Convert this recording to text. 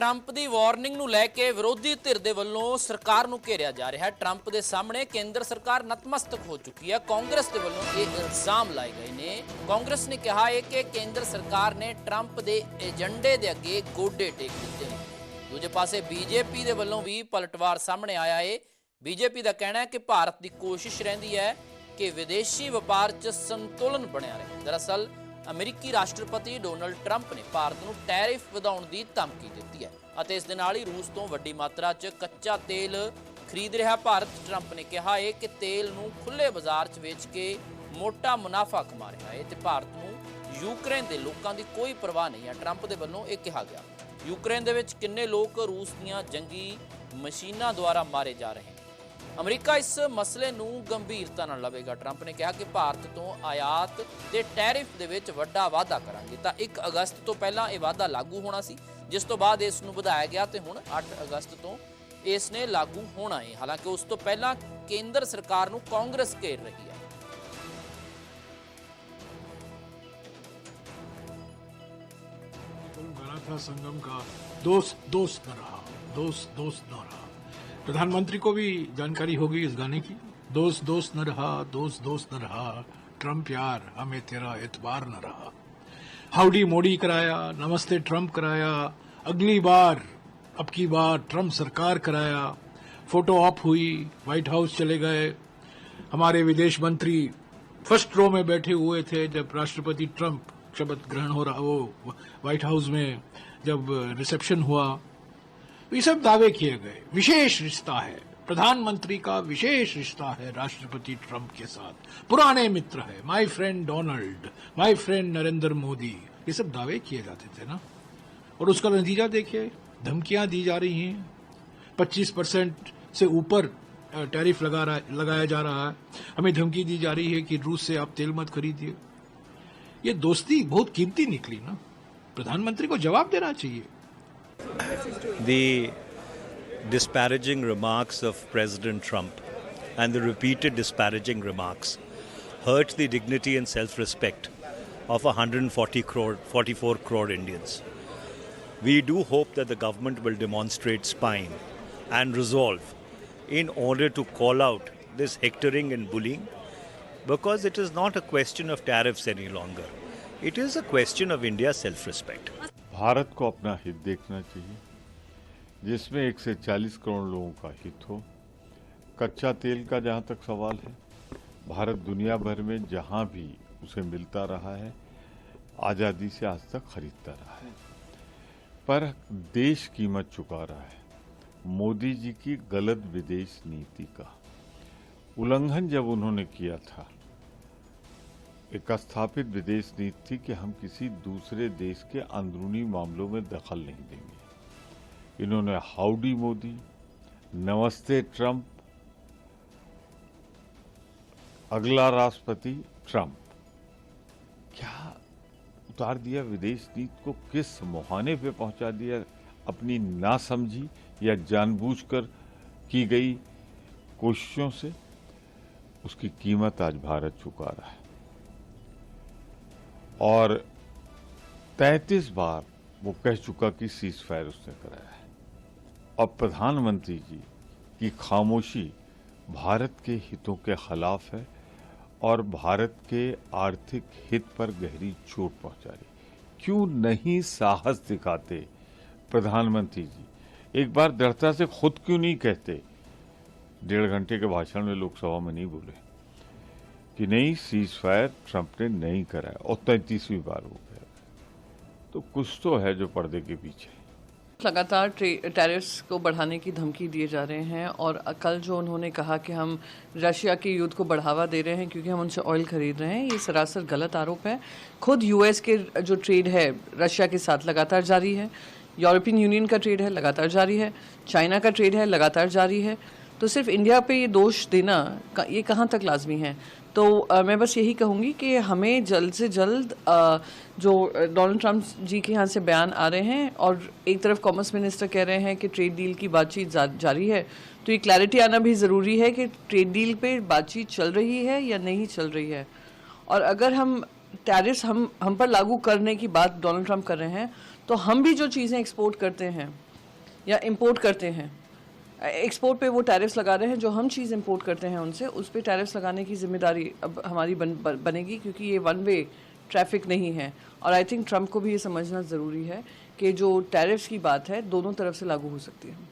Trump की warning नूं लैके विरोधी धिर दे वल्लों सरकार नूं घेरिया जा रहा है। ट्रंप के सामने केंद्र सरकार नतमस्तक हो चुकी है। कांग्रेस के वल्लों ये इल्जाम लाए गए ने। कांग्रेस ने कहा है कि केंद्र सरकार ने ट्रंप के एजेंडे के अगे गोडे टेक दिते हैं। दूजे पासे बीजेपी के वल्लों भी पलटवार सामने आया है। बीजेपी का कहना है कि भारत की कोशिश रहिंदी है कि विदेशी व्यापार च संतुलन बनिया रहे। दरअसल अमेरिकी राष्ट्रपति डोनाल्ड ट्रंप ने भारत को टैरिफ वधाउण दी धमकी दी है और इस दे नाल ही रूस तो वड्डी मात्रा च कच्चा तेल खरीद रहा भारत। ट्रंप ने कहा है कि तेल नूं खुले बाजार च वेच के मोटा मुनाफा कमा रहा है ते भारत नूं यूक्रेन के लोगों की कोई परवाह नहीं है। ट्रंप के वल्लों यह कहा गया। यूक्रेन दे विच किन्ने लोग रूस दीआं जंगी मशीनां द्वारा मारे जा रहे हैं। अमरीका इस मसले नूं गंभीरता नाल लवेगा। ट्रंप ने कहा कि भारत तो आयात ते टैरिफ दे विच वड्डा वाधा करांगे। तां 1 अगस्त तो पहलां यह वाधा लागू होना सी, जिस तो बाद इस नूं वधाया गया ते हुण 8 अगस्त तो इसने लागू होना है। हालांकि उस तो पहलां केंद्र सरकार नूं कांग्रेस घेर रही है। मराठा संगम का दोस्त दोस्त न रहा, दोस्त दोस्त न रहा। प्रधानमंत्री को भी जानकारी होगी इस गाने की। दोस्त दोस्त न रहा, दोस्त दोस्त न रहा, ट्रंप यार हमें तेरा एतबार न रहा। हाउडी मोडी कराया, नमस्ते ट्रंप कराया, अगली बार अब की बार ट्रंप सरकार कराया। फोटो ऑप हुई, व्हाइट हाउस चले गए। हमारे विदेश मंत्री फर्स्ट रो में बैठे हुए थे जब राष्ट्रपति ट्रंप शपथ ग्रहण हो रहा, वो व्हाइट हाउस में जब रिसेप्शन हुआ, ये सब दावे किए गए। विशेष रिश्ता है, प्रधानमंत्री का विशेष रिश्ता है राष्ट्रपति ट्रंप के साथ, पुराने मित्र है, my friend Donald, my friend Narendra Modi, ये सब दावे किए जाते थे ना। और उसका नतीजा देखिए, धमकियां दी जा रही हैं। 25% से ऊपर टैरिफ लगाया जा रहा है। हमें धमकी दी जा रही है कि रूस से आप तेल मत खरीदिए। ये दोस्ती बहुत कीमती निकली ना। प्रधानमंत्री को जवाब देना चाहिए। The disparaging remarks of President Trump and the repeated disparaging remarks hurt the dignity and self-respect of 44 crore Indians. We do hope that the government will demonstrate spine and resolve in order to call out this hectoring and bullying, because it is not a question of tariffs any longer. It is a question of India's self-respect. Bharat को अपना हित देखना चाहिए, जिसमें 140 करोड़ लोगों का हित हो। कच्चा तेल का जहाँ तक सवाल है, भारत दुनिया भर में जहाँ भी उसे मिलता रहा है, आज़ादी से आज तक खरीदता रहा है, पर देश कीमत चुका रहा है। मोदी जी की गलत विदेश नीति का उल्लंघन जब उन्होंने किया था, एक स्थापित विदेश नीति थी कि हम किसी दूसरे देश के अंदरूनी मामलों में दखल नहीं देंगे। इन्होंने हाउडी मोदी, नमस्ते ट्रंप, अगला राष्ट्रपति ट्रंप, क्या उतार दिया विदेश नीति को, किस मुहाने पे पहुंचा दिया। अपनी नासमझी या जानबूझकर की गई कोशिशों से उसकी कीमत आज भारत चुका रहा है। और 33 बार वो कह चुका कि सीज फायर उसने कराया है। और प्रधानमंत्री जी की खामोशी भारत के हितों के खिलाफ है और भारत के आर्थिक हित पर गहरी चोट पहुंचा रही। क्यों नहीं साहस दिखाते प्रधानमंत्री जी? एक बार दृढ़ता से खुद क्यों नहीं कहते? 1.5 घंटे के भाषण में लोकसभा में नहीं बोले कि नहीं, सीज फायर ट्रंप ने नहीं कराया, और 33वीं बार हो गया। तो कुछ तो है जो पर्दे के पीछे। लगातार टैरिफ्स को बढ़ाने की धमकी दिए जा रहे हैं और कल जो उन्होंने कहा कि हम रशिया के युद्ध को बढ़ावा दे रहे हैं क्योंकि हम उनसे ऑयल खरीद रहे हैं, ये सरासर गलत आरोप है। खुद यूएस के जो ट्रेड है रशिया के साथ लगातार जारी है, यूरोपियन यूनियन का ट्रेड है लगातार जारी है, चाइना का ट्रेड है लगातार जारी है। तो सिर्फ इंडिया पे ये दोष देना ये कहाँ तक लाजमी है? तो मैं बस यही कहूँगी कि हमें जल्द से जल्द जो डोनाल्ड ट्रंप जी के यहाँ से बयान आ रहे हैं और एक तरफ कॉमर्स मिनिस्टर कह रहे हैं कि ट्रेड डील की बातचीत जारी है, तो ये क्लैरिटी आना भी ज़रूरी है कि ट्रेड डील पे बातचीत चल रही है या नहीं चल रही है। और अगर हम टैरिफ्स हम पर लागू करने की बात डोनाल्ड ट्रंप कर रहे हैं, तो हम भी जो चीज़ें एक्सपोर्ट करते हैं या इंपोर्ट करते हैं, एक्सपोर्ट पे वो टैरिफ्स लगा रहे हैं, जो हम चीज़ इंपोर्ट करते हैं उनसे उस पे टैरिफ्स लगाने की जिम्मेदारी अब हमारी बनेगी, क्योंकि ये वन वे ट्रैफिक नहीं है। और आई थिंक ट्रंप को भी ये समझना ज़रूरी है कि जो टैरिफ्स की बात है दोनों तरफ से लागू हो सकती है।